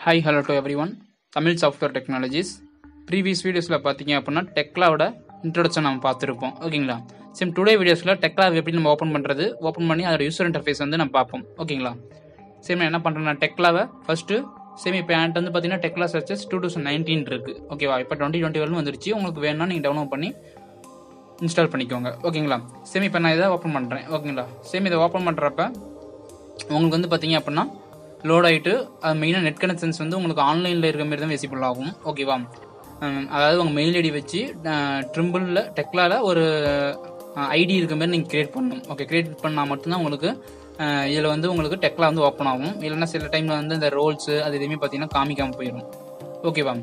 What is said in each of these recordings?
Hi, hello to everyone. Tamil Software Technologies. Previous வீடியோஸில் பார்த்தீங்க அப்படின்னா டெக்லாவோட இன்ட்ரோடக்ஷன் நம்ம பார்த்துருப்போம் ஓகேங்களா. சேம் டுடே வீடியோஸில் டெக்லா எப்படி நம்ம ஓப்பன் பண்ணி அதோட யூசர் இன்டர்ஃபேஸ் வந்து நம்ம பார்ப்போம் ஓகேங்களா. சேம் என்ன பண்ணுறேன்னா டெக்லாவை ஃபஸ்ட்டு இப்போ என்கிட்ட வந்து பார்த்தீங்கன்னா டெக்லா சர்ச்சஸ் 2019 இருக்குது ஓகேவா. இப்போ 2021 வந்துருச்சு. உங்களுக்கு வேணும்னா நீங்கள் டவுன்லோட் பண்ணி இன்ஸ்டால் பண்ணிக்கோங்க ஓகேங்களா. இப்போ நான் இதை ஓப்பன் பண்ணுறேன் ஓகேங்களா. இதை ஓப்பன் பண்ணுறப்ப உங்களுக்கு வந்து பார்த்தீங்க அப்படின்னா லோட் ஆகிட்டு அது மெயினாக நெட் கனெக்ஷன்ஸ் வந்து உங்களுக்கு ஆன்லைனில் இருக்கிற மாதிரி தான் விசிபிள் ஆகும் ஓகேவா. அதாவது உங்கள் மெயில் ஐடி வச்சு ட்ரிம்பிளில் டெக்லாவில் ஒரு ஐடி இருக்க மாதிரி நீங்கள் கிரியேட் பண்ணணும் ஓகே. கிரியேட் பண்ணால் மட்டும்தான் உங்களுக்கு இதில் வந்து உங்களுக்கு டெக்லா வந்து ஓப்பன் ஆகும். இல்லைன்னா சில டைமில் வந்து இந்த ரோல்ஸு அது எதுவுமே பார்த்தீங்கன்னா காமிக்காமல் போயிடும் ஓகேவா.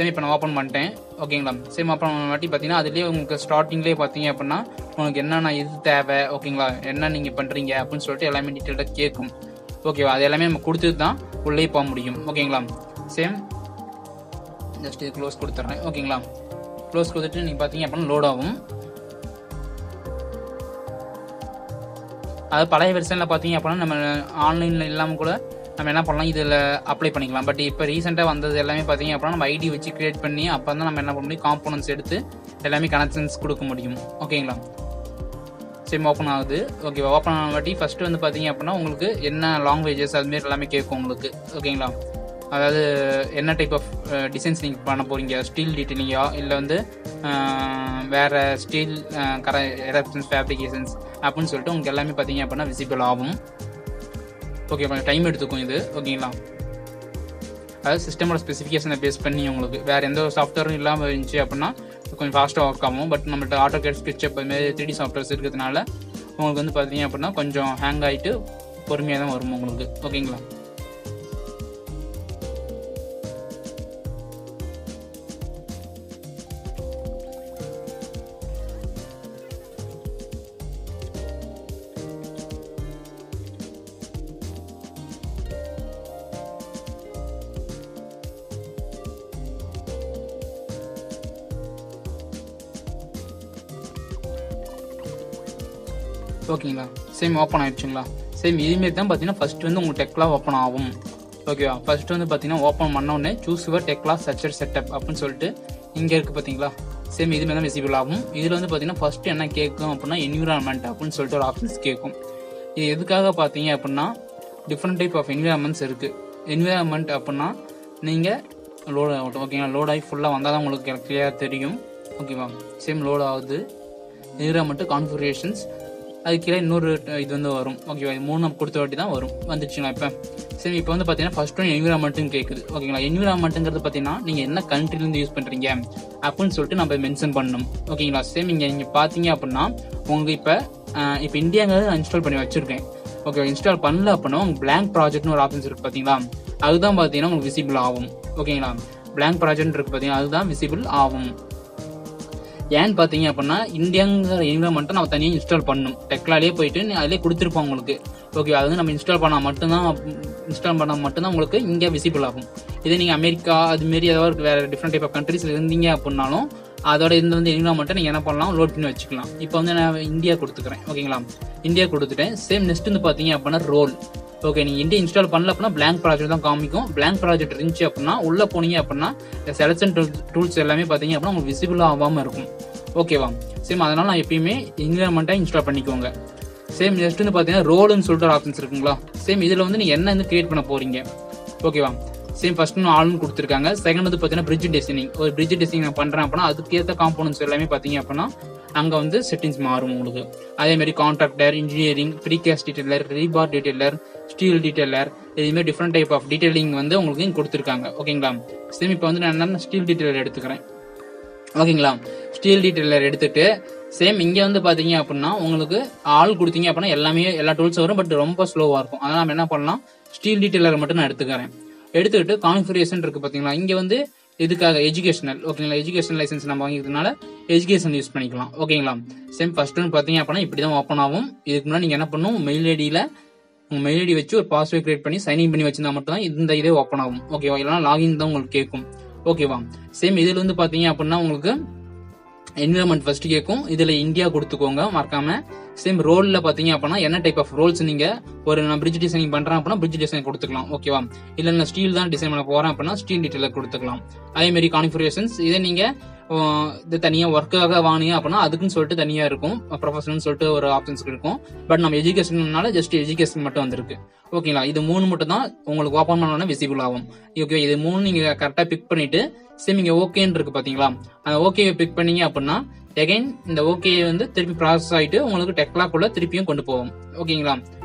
இப்போ நான் ஓப்பன் பண்ணிட்டேன் ஓகேங்களா. ஓப்பன் வாட்டி பார்த்தீங்கன்னா அதுலேயே உங்களுக்கு ஸ்டார்டிங்லேயே பார்த்தீங்க அப்படின்னா உங்களுக்கு என்னென்ன இது தேவை ஓகேங்களா, என்ன நீங்கள் பண்ணுறீங்க அப்படின்னு சொல்லிட்டு எல்லாமே டீட்டெயிலாக கேட்கும் ஓகேவா. அது எல்லாமே நம்ம கொடுத்துட்டு தான் உள்ளே போக முடியும் ஓகேங்களா. ஜஸ்ட் க்ளோஸ் கொடுத்துட்றேன் ஓகேங்களா. க்ளோஸ் கொடுத்துட்டு நீங்கள் பார்த்தீங்க அப்படின்னா லோட் ஆகும். அது பழைய வெர்ஷனில் பார்த்தீங்க அப்படின்னா நம்ம ஆன்லைனில் இல்லாமல் கூட நம்ம என்ன பண்ணலாம், இதில் அப்ளை பண்ணிக்கலாம். பட் இப்போ ரீசெண்டாக வந்தது எல்லாமே பார்த்தீங்க அப்படின்னா நம்ம ஐடி வச்சு கிரியேட் பண்ணி அப்போ தான் நம்ம என்ன பண்ண முடியும், காம்போனன்ட்ஸ் எடுத்து எல்லாமே கனெக்ஷன்ஸ் கொடுக்க முடியும் ஓகேங்களா. ஓப்பன் ஆகுது ஓகேவா. ஓப்பன் ஆன வாட்டி ஃபஸ்ட்டு வந்து பார்த்தீங்க அப்படின்னா உங்களுக்கு என்ன லாங்குவேஜஸ் அதுமாரி எல்லாமே கேட்கும் உங்களுக்கு ஓகேங்களா. அதாவது என்ன டைப் ஆஃப் டிசைன்ஸ் நீங்கள் பண்ண போகிறீங்க, ஸ்டீல் டீட்டெயிலிங்கா இல்லை வந்து வேறு ஸ்டீல் எரப்ஷன்ஸ் ஃபேப்ரிகேஷன்ஸ் அப்படின்னு சொல்லிட்டு உங்களுக்கு எல்லாமே பார்த்தீங்க அப்படின்னா விசிபிள் ஆகும் ஓகே. கொஞ்சம் டைம் எடுத்துக்கும் இது ஓகேங்களா. அதாவது சிஸ்டமோட ஸ்பெசிஃபிகேஷனை பேஸ் பண்ணி உங்களுக்கு வேறு எந்த ஒரு சாஃப்ட்வேரும் இல்லாமல் இருந்துச்சு அப்படின்னா கொஞ்சம் ஃபாஸ்ட்டாக ஒர்க் ஆகும். பட் நம்மள்ட்ட AutoCAD, SketchUp அதுமாரி 3D சாஃப்ட்வேர்ஸ் இருக்கிறதுனால உங்களுக்கு வந்து பார்த்தீங்க அப்படின்னா கொஞ்சம் ஹேங் ஆகிட்டு பொறுமையாக தான் வரும் உங்களுக்கு ஓகேங்களா. ஓகேங்களா. ஓப்பன் ஆயிடுச்சுங்களா. இதுமாரி தான் பார்த்தீங்கன்னா ஃபஸ்ட்டு வந்து உங்களுக்கு டெக்லா ஓப்பன் ஆகும் ஓகேவா. ஃபஸ்ட்டு வந்து பார்த்தீங்கன்னா ஓப்பன் பண்ணோடனே சூஸ் யுவர் டெக்லா சர்ச்சர் செட்டப் அப்படின்னு சொல்லிட்டு இங்கே இருக்குது பார்த்தீங்களா. இதுமாரி தான் விசிபிள் ஆகும். இதில் வந்து பார்த்தீங்கன்னா ஃபஸ்ட்டு என்ன கேட்கும் அப்படின்னா என்விரான்மெண்ட் அப்படின்னு சொல்லிட்டு ஒரு ஆப்ஷன்ஸ் கேட்கும். இது எதுக்காக பார்த்தீங்க அப்படின்னா டிஃப்ரெண்ட் டைப் ஆஃப் என்விரான்மெண்ட்ஸ் இருக்குது. என்விரான்மெண்ட் அப்படின்னா நீங்கள் லோட் ஆகட்டும் ஓகேங்களா. லோட் ஆகி ஃபுல்லாக வந்தால் தான் உங்களுக்கு கிளியராக தெரியும் ஓகேவா. லோட் ஆகுது. என்விரான்மெண்ட்டு கான்ஃபிகரேஷன்ஸ் அது கீழே இன்னொரு இது வந்து வரும் ஓகேவா. இது 3 கொடுத்த வாட்டி தான் வரும் வந்துச்சுங்களா. இப்போ வந்து பார்த்தீங்கன்னா ஃபர்ஸ்ட் ஒன் என்விரான்மெண்ட்னு கேட்குது ஓகேங்களா. என்விரான்மெண்ட்டுங்கிறது பார்த்தீங்கன்னா நீங்கள் என்ன கண்ட்ரிலேருந்து யூஸ் பண்ணுறீங்க அப்படின்னு சொல்லிட்டு நம்ம மென்ஷன் பண்ணணும் ஓகேங்களா. நீங்கள் பார்த்தீங்க அப்படின்னா உங்களுக்கு இப்போ இந்தியாங்கிறது நான் இன்ஸ்டால் பண்ணி வச்சுருக்கேன் ஓகே. இன்ஸ்டால் பண்ணல அப்படின்னா உங்களுக்கு பிளாங்க் ப்ராஜெக்ட்னு ஒரு ஆப்ஷன்ஸ் இருக்குது பார்த்தீங்களா. அதுதான் பார்த்தீங்கன்னா உங்களுக்கு விசிபிள் ஆகும் ஓகேங்களா. பிளாங்க் ப்ராஜெக்ட் இருக்குது பார்த்தீங்கன்னா அதுதான் விசிபிள் ஆகும். ஏன்னு பார்த்தீங்க அப்படின்னா இந்தியாங்கிற என்விரான்மெண்ட்டை நம்ம தனியாக இன்ஸ்டால் பண்ணணும். டெக்லாலே போயிட்டு அதிலே கொடுத்துருப்போம் உங்களுக்கு ஓகே. அது வந்து நம்ம இன்ஸ்டால் பண்ணால் மட்டும்தான் உங்களுக்கு இங்கே விசிபிள் ஆகும். இதே நீங்கள் அமெரிக்கா அதுமாரி ஏதாவது வேறு டிஃப்ரெண்ட் டைப் ஆஃப் கண்ட்ரீஸில் இருந்தீங்க அப்படின்னாலும் அதோட இந்த வந்து என்விரான்மெண்ட்டை நீங்கள் என்ன பண்ணலாம், லோட் பண்ணி வச்சுக்கலாம். இப்போ வந்து நான் இந்தியா கொடுத்துக்கிறேன் ஓகேங்களா. இந்தியா கொடுத்துட்டேன். நெக்ஸ்ட் வந்து பார்த்தீங்க அப்படின்னா ரோல் ஓகே. நீங்கள் இந்தியா இன்ஸ்டால் பண்ணல அப்படின்னா பிளாங்க் ப்ராஜெக்ட் தான் காமிக்கும். பிளாங்க் ப்ராஜெக்ட் இருந்துச்சு அப்படின்னா உள்ளே போனீங்க அப்படின்னா செலக்ஷன் டூல்ஸ் எல்லாமே பார்த்தீங்க அப்படின்னா உங்களுக்கு விசிபிள் ஆகாமல் இருக்கும் ஓகேவா. அதனால் நான் எப்பயுமே என்விரான்மெண்ட்டாக இன்ஸ்டால் பண்ணிக்கோங்க. நெக்ஸ்ட் வந்து பார்த்தீங்கன்னா ரோலுன்னு சொல்லிட்டு ஒரு ஆப்ஷன்ஸ் இருக்குங்களா. இதில் வந்து நீங்கள் என்ன வந்து கிரியேட் பண்ண போகிறீங்க ஓகேவா. ஃபர்ஸ்ட் ஆல்னு கொடுத்துருக்காங்க. செகண்ட் வந்து பார்த்தீங்கன்னா பிரிட்ஜ் டிசைனிங். ஒரு பிரிட்ஜ் டிசைனிங் நான் பண்ணுறேன் அப்படின்னா அதுக்கேற்ற காம்போனன்ட்ஸ் எல்லாமே பார்த்தீங்க அப்படின்னா அங்கே வந்து செட்டிங்ஸ் மாறும் உங்களுக்கு. அதேமாதிரி contractor, engineering, precast டீட்டெயிலர், rebar டீட்டெயிலர், steel டீட்டெயிலர் இதுமாதிரி டிஃப்ரெண்ட் டைப் ஆஃப் டீட்டெயிலிங் வந்து உங்களுக்கு இங்கே கொடுத்துருக்காங்க ஓகேங்களா. இப்போ வந்து நான் என்னென்ன ஸ்டீல் டீட்டெயிலர் எடுத்துக்கிறேன் ஓகேங்களா. ஸ்டீல் டீட்டெயிலர் எடுத்துட்டு இங்கே வந்து பார்த்தீங்க அப்படின்னா உங்களுக்கு ஆள் கொடுத்தீங்க அப்படின்னா எல்லா டூல்ஸும் வரும். பட் ரொம்ப ஸ்லோவாக இருக்கும். அதனால் நம்ம என்ன பண்ணலாம், ஸ்டீல் டீட்டெயிலர் மட்டும் நான் எடுத்துக்கிட்டு கான்ஃபிகரேஷன் இருக்குது பார்த்தீங்களா. இங்கே வந்து இதுக்காக எஜுகேஷனல் ஓகேங்களா. எஜுகேஷன் லைசன்ஸ் நம்ம வாங்கிக்கிறதுனால எஜுகேஷன் யூஸ் பண்ணிக்கலாம் ஓகேங்களா. ஃபர்ஸ்ட் ஒன்று பார்த்தீங்க அப்படின்னா இப்படி தான் ஓப்பன் ஆகும். இதுக்கு முன்னாடி நீங்கள் என்ன பண்ணணும், மெயில் ஐடி வச்சு ஒரு பாஸ்வேர்ட் கிரியேட் பண்ணி சைன்இன் பண்ணி வச்சிருந்தா மட்டும் தான் இந்த இதே ஓப்பன் ஆகும் ஓகேவா. இல்லைனா லாகின் தான் உங்களுக்கு கேட்கும் ஓகேவா. இதில் வந்து பார்த்தீங்க அப்படின்னா உங்களுக்கு என்விரான்மெண்ட் ஃபர்ஸ்ட் கேட்கும். இதுல இந்தியா கொடுத்துக்கோங்க மறக்காம. சேம் ரோல்ல பாத்தீங்க அப்படின்னா என்ன டைப் ஆஃப் ரோல்ஸ் நீங்க ஒரு நான் பிரிட்ஜ் டிசைனிங் பண்றேன் அப்படின்னா பிரிட்ஜ் டிசைன் கொடுத்துக்கலாம். ஓகேவா? இல்ல நான் ஸ்டீல் தான் டிசைன் பண்ண போறேன் அப்படின்னா ஸ்டீல் டீடைலர் கொடுத்துக்கலாம். அதே மாதிரி கான்ஃபிகரேஷன்ஸ் இதை நீங்க இது தனியா ஒர்க்காக வாங்கினீங்க அப்படின்னா அதுக்குன்னு சொல்லிட்டு தனியா இருக்கும். ப்ரொஃபஷனல் சொல்லிட்டு ஒரு ஆப்ஷன்ஸ் இருக்கும். பட் நம்ம எஜுகேஷன்னால ஜஸ்ட் எஜுகேஷன் மட்டும் வந்திருக்கு. ஓகேங்களா? இது 3 மட்டும் தான் உங்களுக்கு ஓப்பன் பண்ணோன்னா விசிபிள் ஆகும். ஓகே, இது 3 நீங்க கரெக்டா பிக் பண்ணிட்டு சேம் இங்க ஓகேன்னு இருக்கு பாத்தீங்களா? அந்த ஓகே பிக் பண்ணீங்க அப்படின்னா எகைன் இந்த ஓகே வந்து திருப்பி ப்ராசஸ் ஆயிட்டு உங்களுக்கு டெக்லாக்குள்ள திருப்பியும் கொண்டு போகும். ஓகேங்களா?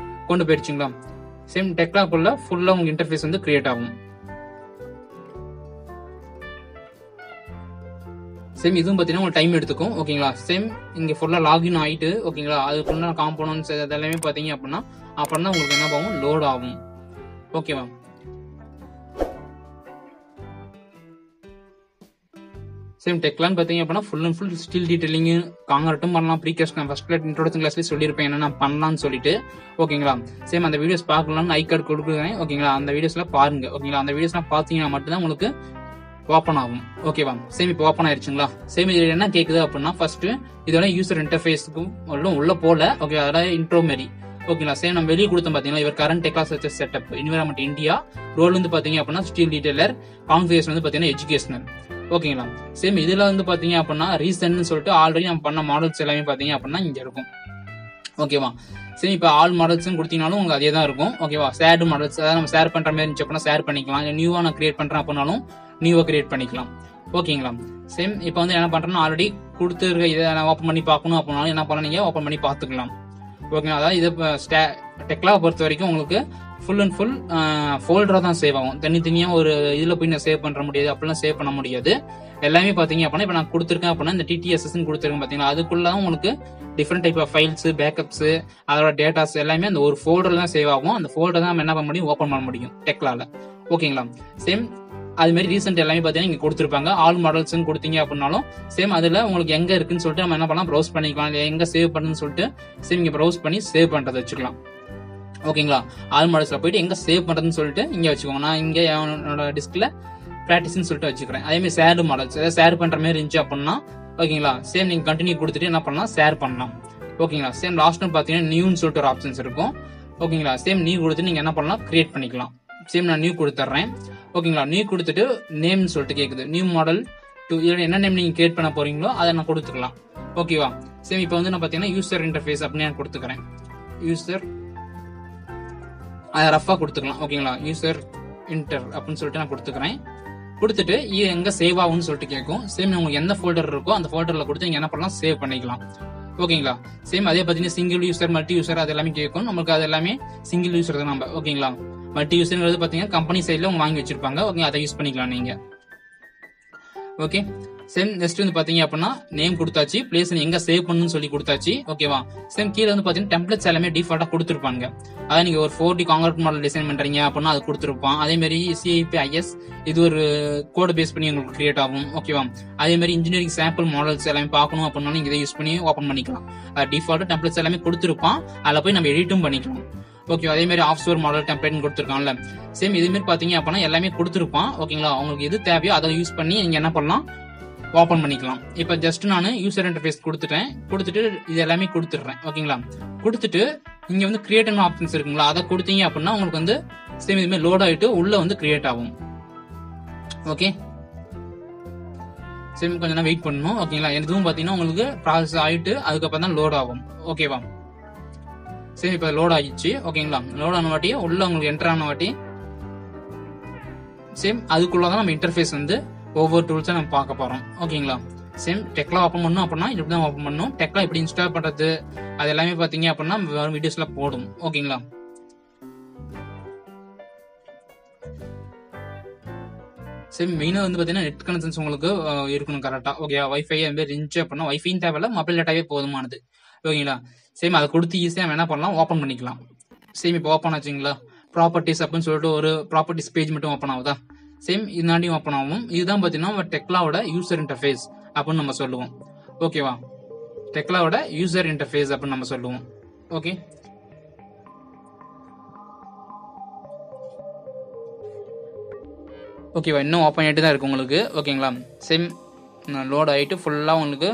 கொண்டு போயிடுச்சுங்களா? சேம் டெக்லாக்குள்ள ஃபுல்லா உங்க இன்டர்ஃபேஸ் வந்து கிரியேட் ஆகும். சேம் இதுவும் பாத்தீங்கன்னா உங்களுக்கு டைம் எடுத்துக்கும். ஓகேங்களா? சேம் இங்க ஃபுல்லா லாகின் ஆயிட்டு ஓகேங்களா அதுக்குள்ள காம்போனன்ட்ஸ் அதெல்லாமே பாத்தீங்க அப்படின்னா அப்புறம் தான் உங்களுக்கு என்ன ஆகும், லோட் ஆகும். ஓகேவா? சேம் டெக்லான்னு பாத்தீங்க அப்படின்னா full and full steel detailing காங்கிரட்டும் பண்ணலாம். ப்ரீகாஸ்ட் நான் ஃபர்ஸ்ட் இன்ட்ரோடக்ஷன் கிளாஸ்லேயே சொல்லியிருப்பேன் என்னென்ன பண்ணலாம்னு சொல்லிட்டு. ஓகேங்களா? சேம் அந்த வீடியோஸ் பார்க்கலாம்னு ஐ கார்டு கொடுக்குறேன். ஓகேங்களா? அந்த வீடியோஸ்லாம் பாருங்க. ஓகேங்களா? அந்த வீடியோஸ்லாம் பாத்தீங்கன்னா மட்டும்தான் உங்களுக்கு ஓப்பன் ஆகும். ஓகேவா? சேம் இப்போ ஓப்பன் ஆயிருச்சுங்களா? சேம் இது என்ன கேக்குது அப்படின்னா ஃபர்ஸ்ட் இதோட யூசர் இன்டர்ஃபேஸ்க்கும் உள்ள போல. ஓகே, அதோட இன்ட்ரோ மாரி. ஓகேங்களா? சேம் நம்ம வெளியே கொடுத்தோம் பாத்தீங்கன்னா இவர் கரண்ட் டெக்லாஸ் செட்டப் என்விரான்மெண்ட் இந்தியா, ரோல் வந்து பாத்தீங்க அப்படின்னா ஸ்டீல் டீடைலர், கான்ஃபிகரேஷன் வந்து பாத்தீங்கன்னா எஜுகேஷனல். ஓகேங்களா? சேம் இதுல வந்து பாத்தீங்க அப்படின்னா ரீசன் சொல்லிட்டு ஆல்ரெடி நம்ம பண்ண மாடல்ஸ் எல்லாமே பாத்தீங்க அப்படின்னா இங்க இருக்கும். ஓகேவா? சரி, இப்போ ஆல் மாடல்ஸ் கொடுத்தீங்கனாலும் உங்களுக்கு அதே தான் இருக்கும். ஓகேவா? ஷேர்டு மாடல்ஸ் அதாவது நம்ம ஷேர் பண்ற மாதிரி இருந்துச்சு அப்படின்னா ஷேர் பண்ணிக்கலாம். நியூவா நான் கிரியேட் பண்றேன் அப்படின்னாலும் நியூவா கிரியேட் பண்ணிக்கலாம். ஓகேங்களா? சேம் இப்போ வந்து என்ன பண்றேன்னா ஆல்ரெடி கொடுத்துருக்க இதை நான் ஓப்பன் பண்ணி பார்க்கணும் அப்படின்னாலும் என்ன பண்ண நீங்க ஓப்பன் பண்ணி பார்த்துக்கலாம். ஓகேங்களா? அதாவது இது டெக்லாவை பொறுத்த வரைக்கும் உங்களுக்கு ஃபுல் அண்ட் ஃபுல் ஃபோல்டரா தான் சேவ் ஆகும். தனித்தனியா ஒரு இதுல போய் நான் சேவ் பண்ண முடியாது, அப்படிலாம் சேவ் பண்ண முடியாது. எல்லாமே பாத்தீங்க அப்படின்னா இப்ப நான் கொடுத்துருக்கேன் அப்படின்னா இந்த TTSS கொடுத்துருக்கேன் பாத்தீங்களா, அதுக்குள்ள உங்களுக்கு different type of files, backups, அதோட டேட்டாஸ் எல்லாமே அந்த ஒரு ஃபோல்டர்ல தான் சேவ் ஆகும். அந்த ஃபோல்டர் தான் நம்ம என்ன பண்ண முடியும், ஓப்பன் பண்ண முடியும் டெக்லால. ஓகேங்களா? சேம் அது மாதிரி ரீசெண்ட் எல்லாமே பாத்தீங்கன்னா இங்க கொடுத்துருப்பாங்க. ஆல் மாடல்ஸ் கொடுத்தீங்க அப்படின்னாலும் சேம் அதுல உங்களுக்கு எங்க இருக்குன்னு சொல்லிட்டு நம்ம என்ன பண்ணலாம், ப்ரௌஸ் பண்ணிக்கலாம். எங்க சேவ் பண்ணுன்னு சொல்லிட்டு சேம் இங்க ப்ரௌஸ் பண்ணி சேவ் பண்றதை வச்சுக்கலாம். ஓகேங்களா? ஆல் மாடல்ஸ்ல போயிட்டு எங்க சேவ் பண்றதுன்னு சொல்லிட்டு இங்க வச்சுக்கோங்க. நான் இங்க என்னோட டிஸ்க்ல பிராக்டிஸ்ன்னு சொல்லிட்டு வச்சுக்கிறேன். அதே மாதிரி ஷேர் மாடல்ஸ் ஏதாவது ஷேர் பண்ற மாதிரி இருந்துச்சு அப்படின்னா ஓகேங்களா சேம் நீங்க கண்டினியூ கொடுத்துட்டு என்ன பண்ணலாம், ஷேர் பண்ணலாம். ஓகேங்களா? சேம் லாஸ்ட் பாத்தீங்கன்னா நியூன்னு சொல்லிட்டு ஒரு ஆப்ஷன்ஸ் இருக்கும். ஓகேங்களா? சேம் நியூ கொடுத்து நீங்க என்ன பண்ணலாம், கிரியேட் பண்ணிக்கலாம். சேம் நான் நியூ கொடுத்துட்றேன். ஓகேங்களா? நியூ கொடுத்துட்டு நேம்னு சொல்லிட்டு கேக்குது. நியூ மாடல் என்ன நேம் நீங்க கிரியேட் பண்ண போறீங்களோ அதை நான் கொடுத்துக்கலாம். ஓகேவா? சேம் இப்போ வந்து நான் பாத்தீங்கன்னா யூசர் இன்டர்ஃபேஸ் அப்படின்னு நான் கொடுத்துக்கிறேன். யூசர் அதை ரஃபா கொடுத்துக்கலாம். ஓகேங்களா? யூசர் இன்டர் அப்படின்னு சொல்லிட்டு நான் கொடுத்துக்கிறேன். கொடுத்துட்டு இது எங்க சேவ் ஆகும்னு சொல்லிட்டு கேட்கும். சேம் உங்களுக்கு எந்த ஃபோல்டர் இருக்கோ அந்த ஃபோல்டர்ல கொடுத்து நீங்க என்ன பண்ணலாம், சேவ் பண்ணிக்கலாம். ஓகேங்களா? சேம் அதே பாத்தீங்கன்னா சிங்கிள் யூசர், மல்டி யூசர் அது எல்லாமே கேட்கும். நமக்கு அது எல்லாமே சிங்கிள் யூசர் தான் நம்ம. ஓகேங்களா? மல்டி யூசர்ங்கிறது பாத்தீங்கன்னா கம்பெனி சைட்ல அவங்க வாங்கி வச்சிருப்பாங்க. ஓகே, அதை யூஸ் பண்ணிக்கலாம் நீங்க. ஓகே, சேம் நெக்ஸ்ட் வந்து பாத்தீங்க அப்படின்னா நேம் கொடுத்தாச்சு, பிளேஸ் எங்க சேவ் பண்ணணும்னு சொல்லி கொடுத்தாச்சு. ஓகேவா? சேம் கீழே வந்து பாத்தீங்கன்னா டெம்ப்ளேட்ஸ் எல்லாமே டிஃபால்ட்டா கொடுத்துருப்பாங்க. அதாவது நீங்க ஒரு 4D காங்கிரட் மாடல் டிசைன் பண்றீங்க அப்படின்னா அது கொடுத்துருப்பான். அதே மாதிரி CIP IS இது ஒரு கோட் பேஸ் பண்ணி உங்களுக்கு கிரியேட் ஆகும். ஓகேவா? அதே மாதிரி இன்ஜினியரிங் சாம்பிள் மாடல்ஸ் எல்லாமே பார்க்கணும் அப்படின்னாலும் இதை யூஸ் பண்ணி ஓப்பன் பண்ணிக்கலாம். டிஃபால்ட் டெம்ப்ளேட்ஸ் எல்லாமே கொடுத்துருப்பான், அதில் போய் நம்ம எடிட்டும் பண்ணிக்கலாம். ஓகே, அதே மாதிரி ஆஃப்ஷோர் மாடல் டெம்ப்ளேட் கொடுத்துருக்கான்ல, சேம் இதே மாதிரி பாத்தீங்க அப்படின்னா எல்லாமே கொடுத்துருப்பான். ஓகேங்களா? உங்களுக்கு எது தேவையோ அதை யூஸ் பண்ணி நீங்க என்ன பண்ணலாம், ஓபன் பண்ணிக்கலாம். இப்ப ஜஸ்ட் நான் யூசர் இன்டர்ஃபேஸ் கொடுத்துட்டேன். கொடுத்துட்டு இது எல்லாமே கொடுத்துடுறேன். ஓகேங்களா? கொடுத்துட்டு இங்க வந்து கிரியேட் ஆப்ஷன்ஸ் இருக்குங்களா, அதை கொடுத்தீங்க அப்படின்னா உங்களுக்கு வந்து சேம் இதுமே லோட் ஆயிட்டு உள்ள வந்து கிரியேட் ஆகும். ஓகே, சேம் கொஞ்ச நேரம் வெயிட் பண்ணணும். ஓகேங்களா? எதுவும் பாத்தீங்கன்னா உங்களுக்கு ப்ராசஸ் ஆயிட்டு அதுக்கப்புறம் தான் லோட் ஆகும். ஓகேவா? சரி, இப்ப லோட் ஆகிடுச்சு. ஓகேங்களா? லோட் ஆன வாட்டி உள்ள உங்களுக்கு என்டர் ஆன வாட்டி சேம் அதுக்குள்ளதான் நம்ம இன்டர்ஃபேஸ் வந்து ஒவ்வொரு டூல்ஸை நம்ம பார்க்க போறோம். ஓகேங்களா? சேம் டெக்லா ஓப்பன் பண்ணணும் அப்படின்னா இப்படிதான் ஓப்பன் பண்ணணும். டெக்லா எப்படி இன்ஸ்டால் பண்றது அது எல்லாமே பாத்தீங்க அப்படின்னா வரும் வீடியோஸ்ல போடும். ஓகேங்களா? சேம் மெயினா வந்து பாத்தீங்கன்னா நெட் கனெக்ஷன்ஸ் உங்களுக்கு இருக்கணும் கரெக்டா. ஓகே, வைஃபை அது மாதிரி இருந்துச்சு அப்படின்னா வைஃபையும் தேவையில்ல, மொபைல் டேட்டாவே போதுமானது. ஓகேங்களா? சேம் அதை கொடுத்து ஈஸியா என்ன பண்ணலாம், ஓப்பன் பண்ணிக்கலாம். சேம் இப்போ ஓப்பன் ஆச்சுங்களா, ப்ராப்பர்ட்டிஸ் அப்படின்னு சொல்லிட்டு ஒரு ப்ராப்பர்ட்டிஸ் பேஜ் மட்டும் ஓப்பன் ஆகுதா, சேம் இதுனாண்டியும் ஓப்பன் ஆகும். இதுதான் பாத்தீங்கன்னா டெக்லாவோட யூசர் இன்டர்ஃபேஸ் அப்படின்னு நம்ம சொல்லுவோம். ஓகேவா? டெக்லாவோட யூசர் இன்டர்ஃபேஸ் அப்படின்னு நம்ம சொல்லுவோம். ஓகே, ஓகேவா? இன்னும் ஓப்பன் ஆகிட்டு தான் இருக்கு உங்களுக்கு. ஓகேங்களா? சேம் லோட் ஆகிட்டு ஃபுல்லாக உங்களுக்கு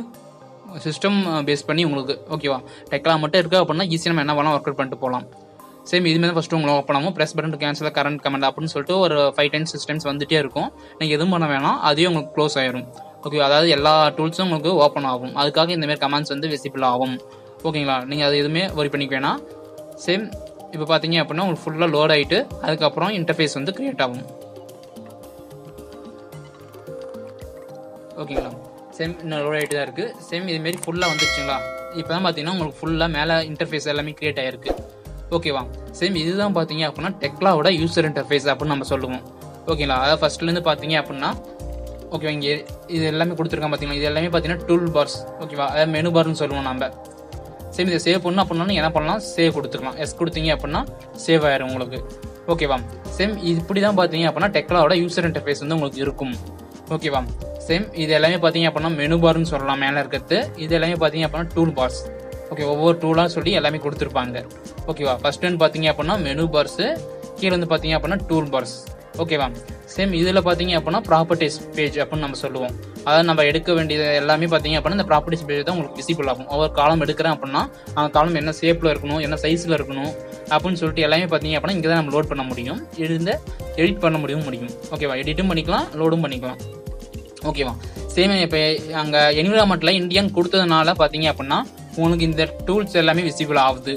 சிஸ்டம் பேஸ் பண்ணி உங்களுக்கு ஓகேவா டெக்லா மட்டும் இருக்கு அப்படின்னா ஈஸியாக நம்ம என்ன பண்ணலாம் ஒர்க் அவுட் பண்ணிட்டு போகலாம். சேம் இதுமாதிரி ஃபர்ஸ்ட் உங்களுக்கு ஓப்பன் ஆகும். Press button to cancel current comment அப்படின்னு சொல்லிட்டு ஒரு 5 times 6 times வந்துட்டே இருக்கும். நீங்கள் எதுவும் பண்ண வேணாம், அதுவே உங்களுக்கு க்ளோஸ் ஆயிரும். ஓகே, அதாவது எல்லா டூல்ஸும் உங்களுக்கு ஓப்பன் ஆகும். அதுக்காக இந்தமாதிரி கமெண்ட்ஸ் வந்து விசிபிள் ஆகும். ஓகேங்களா, நீங்கள் அது எதுவுமே ஒரி பண்ணிக்க வேணாம். சேம் இப்போ பார்த்தீங்க அப்படின்னா உங்களுக்கு ஃபுல்லாக லோட் ஆகிட்டு அதுக்கப்புறம் இன்டர்ஃபேஸ் வந்து கிரியேட் ஆகும். ஓகேங்களா, சேம் இன்னும் லோட் ஆகிட்டு தான் இருக்குது. சேம் இதுமாரி ஃபுல்லாக வந்துருச்சுங்களா. இப்போ தான் பார்த்தீங்கன்னா உங்களுக்கு ஃபுல்லாக மேலே இன்டர்ஃபேஸ் எல்லாமே கிரியேட் ஆகிருக்கு. ஓகேவா, சேம் இதுதான் பார்த்தீங்க அப்படின்னா டெக்லாவோட யூசர் இன்டர்ஃபேஸ் அப்படின்னு நம்ம சொல்லுவோம். ஓகேங்களா, அதாவது ஃபர்ஸ்ட்லேருந்து பார்த்தீங்க அப்படின்னா ஓகேவா இங்கே இது எல்லாமே கொடுத்துருக்கோம் பார்த்தீங்களா. இது எல்லாமே பார்த்தீங்கன்னா டூல் பார்ஸ். ஓகேவா, அதாவது மெனு பார்னு சொல்லுவோம் நம்ம. சேம் இதை சேவ் பண்ணணும் அப்படின்னா என்ன பண்ணலாம், சேவ் கொடுத்துக்கலாம். எஸ் கொடுத்தீங்க அப்படின்னா சேவ் ஆயிரும் உங்களுக்கு. ஓகேவா, சேம் இப்படி தான் பார்த்தீங்க அப்படின்னா டெக்லாவோட யூசர் இன்டர்ஃபேஸ் வந்து உங்களுக்கு இருக்கும். ஓகேவா, சேம் இது எல்லாமே பார்த்தீங்க அப்படின்னா மெனு பார்னு சொல்லலாம் மேலே இருக்கிறது. இது எல்லாமே பார்த்தீங்க அப்படின்னா டூல் பார்ஸ். ஓகே, ஒவ்வொரு டூலாக சொல்லி எல்லாமே கொடுத்துருப்பாங்க. ஓகேவா, ஃபர்ஸ்ட் வந்து பார்த்தீங்க அப்படின்னா மெனு பார்ஸு, கீழே வந்து பார்த்தீங்க அப்படின்னா டூல் பார்ஸ். ஓகேவா, சேம் இதில் பார்த்தீங்க அப்படின்னா ப்ராப்பர்ட்டிஸ் பேஜ் அப்படின்னு நம்ம சொல்லுவோம். அதாவது நம்ம எடுக்க வேண்டியது எல்லாமே பார்த்தீங்க அப்படின்னா இந்த ப்ராப்பர்ட்டிஸ் பேஜ் தான் உங்களுக்கு விசிபிள் ஆகும். ஒவ்வொரு காலம் எடுக்கிறேன் அப்படின்னா அந்த காலம் என்ன ஷேப்பில் இருக்கணும், என்ன சைஸில் இருக்கணும் அப்படின்னு சொல்லிட்டு எல்லாமே பார்த்தீங்க அப்படின்னா இங்கே தான் நம்ம லோட் பண்ண முடியும். எடிட் பண்ண முடியும். ஓகேவா, எடிட்டும் பண்ணிக்கலாம், லோடும் பண்ணிக்கலாம். ஓகேவா, சேம் இப்போ அங்கே என்விரான்மெண்ட்டில் இந்தியன் கொடுத்ததுனால பார்த்தீங்க அப்படின்னா உங்களுக்கு இந்த டூல்ஸ் எல்லாமே விசிபிள் ஆகுது.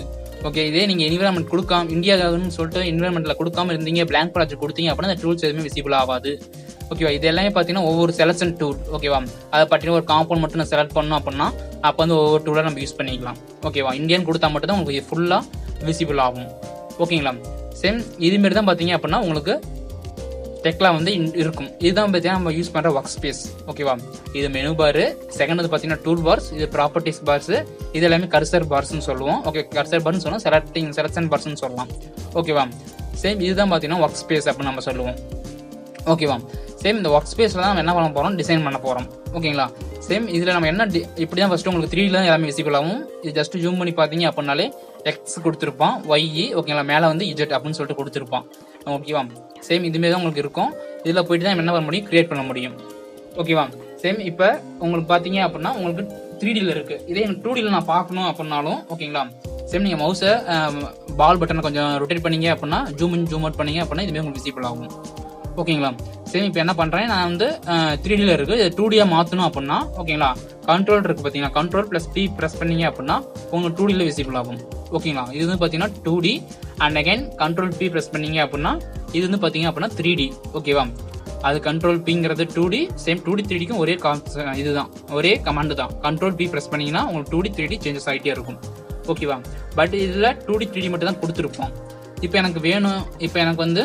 ஓகே, இதே நீங்கள் என்விரான்மெண்ட் கொடுக்காம இந்தியாவுன்னு சொல்லிட்டு என்விரான்மெண்ட்டில் கொடுக்காம இருந்தீங்க, பிளாங்க் ப்ராஜெக்ட் கொடுத்தீங்க அப்படின்னா இந்த டூல்ஸ் எதுவுமே விசிபிள் ஆகாது. ஓகேவா, இது எல்லாமே பார்த்தீங்கன்னா ஒவ்வொரு செலக்ஷன் டூல். ஓகேவா, அதை பற்றின ஒரு காம்பவுண்ட் மட்டும் நான் செலக்ட் பண்ணோம் அப்படின்னா அப்போ வந்து ஒவ்வொரு டூலாக நம்ம யூஸ் பண்ணிக்கலாம். ஓகேவா, இந்தியன் கொடுத்தா மட்டும் தான் உங்களுக்கு ஃபுல்லாக விசிபிள் ஆகும். ஓகேங்களா, சேம் இதுமாரி தான் பார்த்தீங்க அப்படின்னா உங்களுக்கு டெக்லா வந்து இருக்கும். இதுதான் பார்த்தீங்கன்னா நம்ம யூஸ் பண்ணுற ஒர்க் ஸ்பேஸ். ஓகேவா, இது மெனு பாரு, செகண்ட் வந்து பார்த்தீங்கன்னா டூல் பார்ஸ், இது ப்ராப்பர்ட்டிஸ் பார்ஸ், இது எல்லாமே கர்சர் பார்ஸ்ன்னு சொல்லுவோம். ஓகே, கர்சர் பார்னு சொல்லலாம், செலக்ஷன் பார்ஸ்ன்னு சொல்லலாம். ஓகேவா, சேம் இதுதான் பார்த்தீங்கன்னா ஒர்க் ஸ்பேஸ் அப்படின்னு நம்ம சொல்லுவோம். ஓகேவா, சேம் இந்த ஒர்க் ஸ்பேஸில் தான் நம்ம என்ன பண்ண போகிறோம், டிசைன் பண்ண போகிறோம். ஓகேங்களா, சேம் இதில் நம்ம என்ன இப்படி தான் ஃபஸ்ட்டு உங்களுக்கு 3D தான் எல்லாமே விசிபிள் ஆகும். இது ஜஸ்ட் ஜூம் பண்ணி பார்த்தீங்க அப்படின்னாலே எக்ஸ் கொடுத்துருப்பான், ஒய். ஓகேங்களா, மேலே வந்து இஜெட் அப்படின்னு சொல்லிட்டு கொடுத்துருப்பான். ஓகேவா, சேம் இதுமாரி தான் உங்களுக்கு இருக்கும். இதில் போயிட்டு தான் என்ன பண்ண முடியும், கிரியேட் பண்ண முடியும். ஓகேவா, சேம் இப்போ உங்களுக்கு பார்த்தீங்க அப்படின்னா உங்களுக்கு 3Dயில் இருக்குது. இதே எனக்கு 2Dயில் நான் பார்க்கணும் அப்படின்னாலும் ஓகேங்களா, சேம் நீங்கள் மவுஸை பால் பட்டனை கொஞ்சம் ரொட்டேட் பண்ணீங்க அப்படின்னா ஜூம் இன் ஜூம் அவுட் பண்ணீங்க அப்படின்னா இதுமாரி உங்களுக்கு விசிபிள் ஆகும். ஓகேங்களா, சரி இப்போ என்ன பண்ணுறேன், நான் வந்து 3Dயில் இருக்குது, இது 2Dயாக மாற்றணும் அப்படின்னா ஓகேங்களா, கண்ட்ரோல் இருக்குது பார்த்தீங்கன்னா, கண்ட்ரோல் +P ப்ரெஸ் பண்ணீங்க அப்படின்னா உங்களுக்கு 2Dயில் விசிபிள் ஆகும். ஓகேங்களா, இது வந்து பார்த்தீங்கன்னா 2D and again control P press பண்ணீங்க அப்படின்னா இது வந்து பார்த்தீங்க அப்படின்னா 3D. ஓகேவா, அது கண்ட்ரோல் Pங்கிறது 2D, சேம் 2D 3Dக்கும் ஒரே இதுதான், ஒரே கமாண்டு தான். கண்ட்ரோல் P ப்ரெஸ் பண்ணீங்கன்னா உங்களுக்கு 2D 3D சேஞ்சஸ் ஆகிட்டே இருக்கும். ஓகேவா, பட் இதில் 2D 3D மட்டும் தான் கொடுத்துருப்போம். இப்போ எனக்கு வேணும், இப்போ எனக்கு வந்து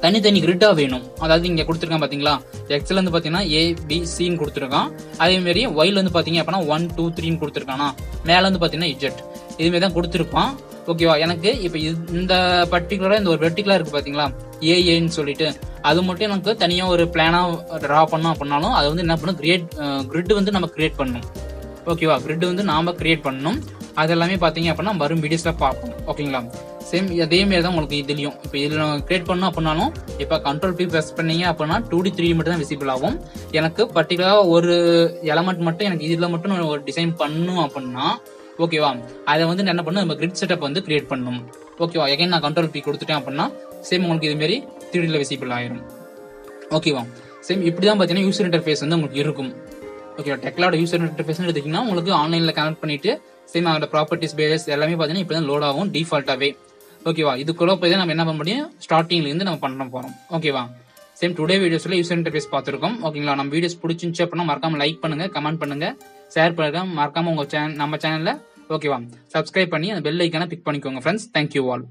தனித்தனி கிரிட்டாக வேணும். அதாவது இங்கே கொடுத்துருக்கான் பார்த்தீங்களா, எக்ஸில் வந்து பார்த்தீங்கன்னா ABCன்னு கொடுத்துருக்கான். அதேமாரி ஒயில் வந்து பார்த்தீங்க அப்படின்னா 1 2 3ன்னு கொடுத்துருக்கானா, மேலே வந்து பார்த்தீங்கன்னா இஜெட் இதுமாரி தான் கொடுத்துருப்பான். ஓகேவா, எனக்கு இப்போ இந்த பர்டிகுலராக இந்த ஒரு வெர்டிகலாக இருக்குது பார்த்தீங்களா, ஏன்னு சொல்லிட்டு அது மட்டும் எனக்கு தனியாக ஒரு பிளானாக ட்ரா பண்ணோம் அப்படின்னாலும் அது வந்து என்ன பண்ணும், கிரிட் வந்து நம்ம கிரியேட் பண்ணணும். ஓகேவா, கிரிட் வந்து நாம் கிரியேட் பண்ணணும். அது எல்லாமே பார்த்தீங்க அப்படின்னா வரும் வீடியோஸில் பார்ப்போம். ஓகேங்களா, சேம் அதேமாரி தான் உங்களுக்கு இதுலையும் இப்போ இதில் கிரியேட் பண்ணோம் அப்படின்னாலும் இப்போ கண்ட்ரோல் P ப்ரெஸ் பண்ணீங்க அப்படின்னா 2D 3D மட்டும் தான் விசிபிள் ஆகும். எனக்கு பர்டிகுலராக ஒரு எலமெண்ட் மட்டும் எனக்கு இதில் மட்டும் ஒரு டிசைன் பண்ணணும் அப்படின்னா ஓகேவா, அதை வந்து என்ன பண்ணணும், நம்ம கிரிட் செட்டப் வந்து கிரியேட் பண்ணணும். ஓகேவா, எகைன் நான் கண்ட்ரோல் P கொடுத்துட்டேன் அப்படின்னா சேம் உங்களுக்கு இதுமாரி 3Dயில் விசிபிள் ஆயிரும். ஓகேவா, சேம் இப்படி தான் பார்த்தீங்கன்னா யூசர் இன்டர்ஃபேஸ் வந்து உங்களுக்கு இருக்கும். ஓகேவா, டெக்லாவோட யூசர் இன்டர்ஃபேஸ் எடுத்தீங்கன்னா உங்களுக்கு ஆன்லைனில் கனெக்ட் பண்ணிட்டு சேம் அதோட ப்ராப்பர்ட்டிஸ் பேஸ் எல்லாமே பார்த்தீங்கன்னா இப்படி தான் லோட் ஆகும் டிஃபால்ட்டாகவே. ஓகேவா, இதுக்குள்ள போய் தான் நம்ம என்ன பண்ண முடியும், ஸ்டார்டிங்லேருந்து நம்ம பண்ண போகிறோம். ஓகேவா, சேம் டுடே வீடியோஸில் யூசர் இன்டர்ஃபேஸ் பார்த்துருக்கோம். ஓகேங்களா, நம்ம வீடியோஸ் பிடிச்சிருந்துச்சு அப்படின்னா மறக்காம லைக் பண்ணுங்க, கமெண்ட் பண்ணுங்க, ஷேர் பண்ணுங்க, மறக்காம உங்க நம்ம சேனலில் ஓகேவா சப்ஸ்கிரைப் பண்ணி அந்த பெல் ஐக்கானை பிக் பண்ணிக்கோங்க ஃப்ரெண்ட்ஸ். Thank you all.